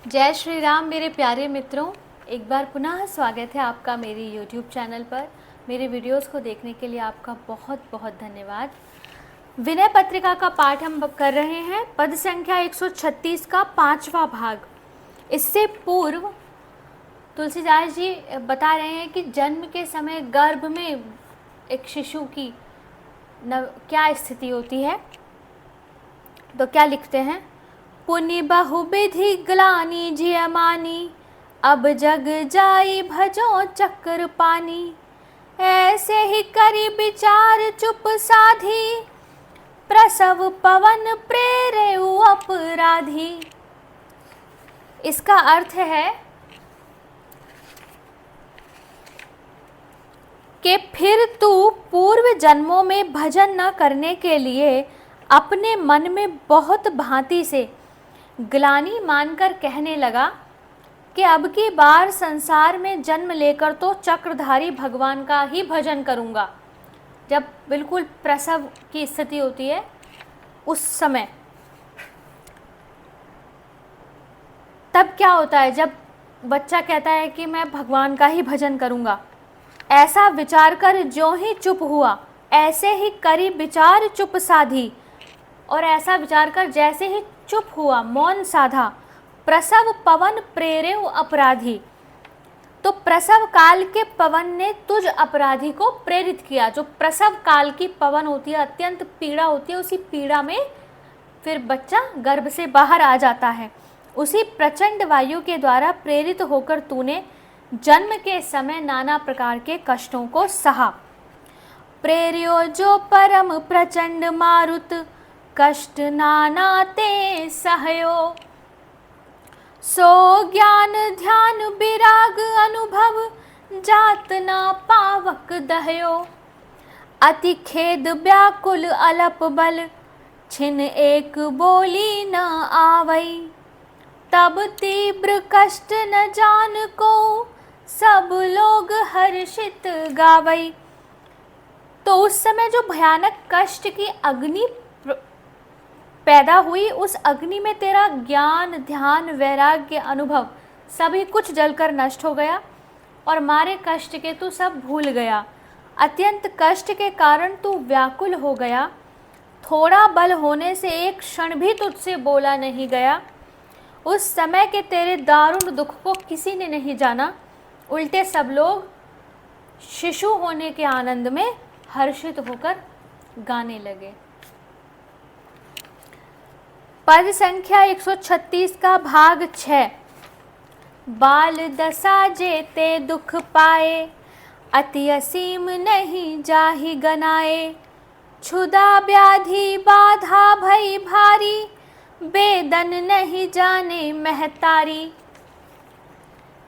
जय श्री राम मेरे प्यारे मित्रों। एक बार पुनः स्वागत है आपका मेरी YouTube चैनल पर। मेरे वीडियोस को देखने के लिए आपका बहुत बहुत धन्यवाद। विनय पत्रिका का पाठ हम कर रहे हैं, पद संख्या 136 का 5वां भाग। इससे पूर्व तुलसीदास जी बता रहे हैं कि जन्म के समय गर्भ में एक शिशु की क्या स्थिति होती है। तो क्या लिखते हैं? पुनि बहुविधि ग्लानि जियमानी, अब जग जाई भजो चक्र पानी। ऐसे ही करी विचार चुप साधी, प्रसव पवन प्रेरेउ अपराधी। इसका अर्थ है कि फिर तू पूर्व जन्मों में भजन न करने के लिए अपने मन में बहुत भांति से ग्लानि मानकर कहने लगा कि अब की बार संसार में जन्म लेकर तो चक्रधारी भगवान का ही भजन करूंगा। जब बिल्कुल प्रसव की स्थिति होती है उस समय तब क्या होता है, जब बच्चा कहता है कि मैं भगवान का ही भजन करूंगा, ऐसा विचार कर ज्यों ही चुप हुआ, ऐसे ही करी विचार चुप साधी। और ऐसा विचार कर जैसे ही चुप हुआ, मौन साधा, प्रसव पवन प्रेरेउ अपराधी। तो प्रसव काल के पवन ने तुझ अपराधी को प्रेरित किया। जो प्रसव काल की पवन होती है, अत्यंत पीड़ा होती है, उसी पीड़ा में फिर बच्चा गर्भ से बाहर आ जाता है। उसी प्रचंड वायु के द्वारा प्रेरित होकर तूने जन्म के समय नाना प्रकार के कष्टों को सहा। प्रेरियो जो परम प्रचंड मारुत, कष्ट नाना ते सहयो। सो ज्ञान ध्यान विराग अनुभव, जात ना पावक दहयो। अति खेद व्याकुल अलप बल, छिन एक बोली न आवई। तब तीव्र कष्ट न जान को, सब लोग हर्षित गावई। तो उस समय जो भयानक कष्ट की अग्नि पैदा हुई, उस अग्नि में तेरा ज्ञान ध्यान वैराग्य अनुभव सभी कुछ जलकर नष्ट हो गया और मारे कष्ट के तू सब भूल गया। अत्यंत कष्ट के कारण तू व्याकुल हो गया। थोड़ा बल होने से एक क्षण भी तुझसे बोला नहीं गया। उस समय के तेरे दारुण दुख को किसी ने नहीं जाना, उल्टे सब लोग शिशु होने के आनंद में हर्षित होकर गाने लगे। पद संख्या 136 का भाग 6। बाल दशा जेते दुख पाए, अति असीम नहीं जाहि गनाए। क्षुधा व्याधि बाधा भई भारी, बेदन नहीं जाने महतारी।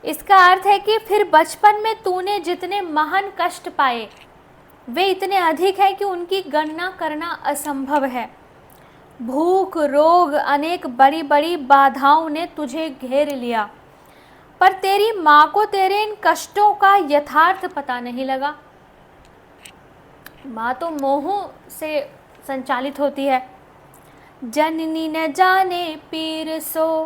इसका अर्थ है कि फिर बचपन में तूने जितने महान कष्ट पाए वे इतने अधिक है कि उनकी गणना करना असंभव है। भूख रोग अनेक बड़ी बड़ी बाधाओं ने तुझे घेर लिया, पर तेरी माँ को तेरे इन कष्टों का यथार्थ पता नहीं लगा। माँ तो मोह से संचालित होती है। जननी न जाने पीर सो,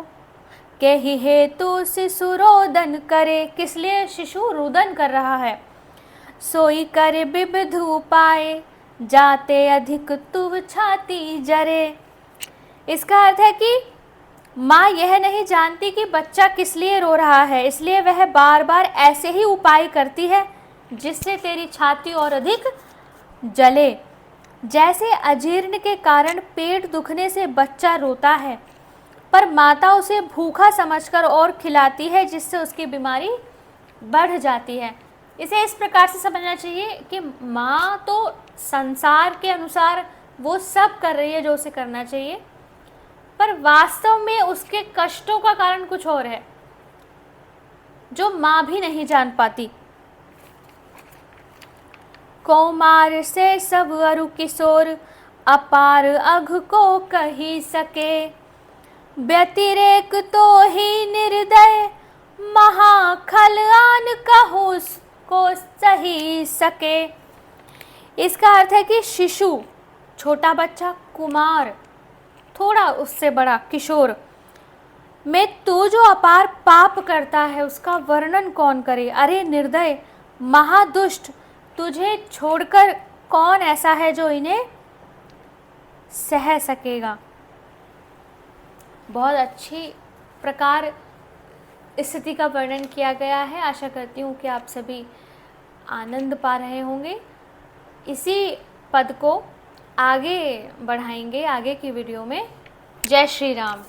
कहि हेतु शिशु रोदन करे। किस लिए शिशु रुदन कर रहा है? सोई करे विविध उपाय, जाते अधिक तुव छाती जरे। इसका अर्थ है कि माँ यह नहीं जानती कि बच्चा किस लिए रो रहा है, इसलिए वह बार बार ऐसे ही उपाय करती है जिससे तेरी छाती और अधिक जले। जैसे अजीर्ण के कारण पेट दुखने से बच्चा रोता है, पर माता उसे भूखा समझकर और खिलाती है जिससे उसकी बीमारी बढ़ जाती है। इसे इस प्रकार से समझना चाहिए कि माँ तो संसार के अनुसार वो सब कर रही है जो उसे करना चाहिए, पर वास्तव में उसके कष्टों का कारण कुछ और है जो माँ भी नहीं जान पाती। कौमार से सब अरु किशोर, अपार अघ को कही सके। व्यतिरेक तो ही निर्दय, महाखल आन कहूँ को सही सके। इसका अर्थ है कि शिशु, छोटा बच्चा, कुमार, थोड़ा उससे बड़ा किशोर, मैं तू जो अपार पाप करता है उसका वर्णन कौन करे। अरे निर्दय महादुष्ट, तुझे छोड़कर कौन ऐसा है जो इन्हें सह सकेगा। बहुत अच्छी प्रकार स्थिति का वर्णन किया गया है। आशा करती हूँ कि आप सभी आनंद पा रहे होंगे। इसी पद को आगे बढ़ाएंगे आगे की वीडियो में। जय श्री राम।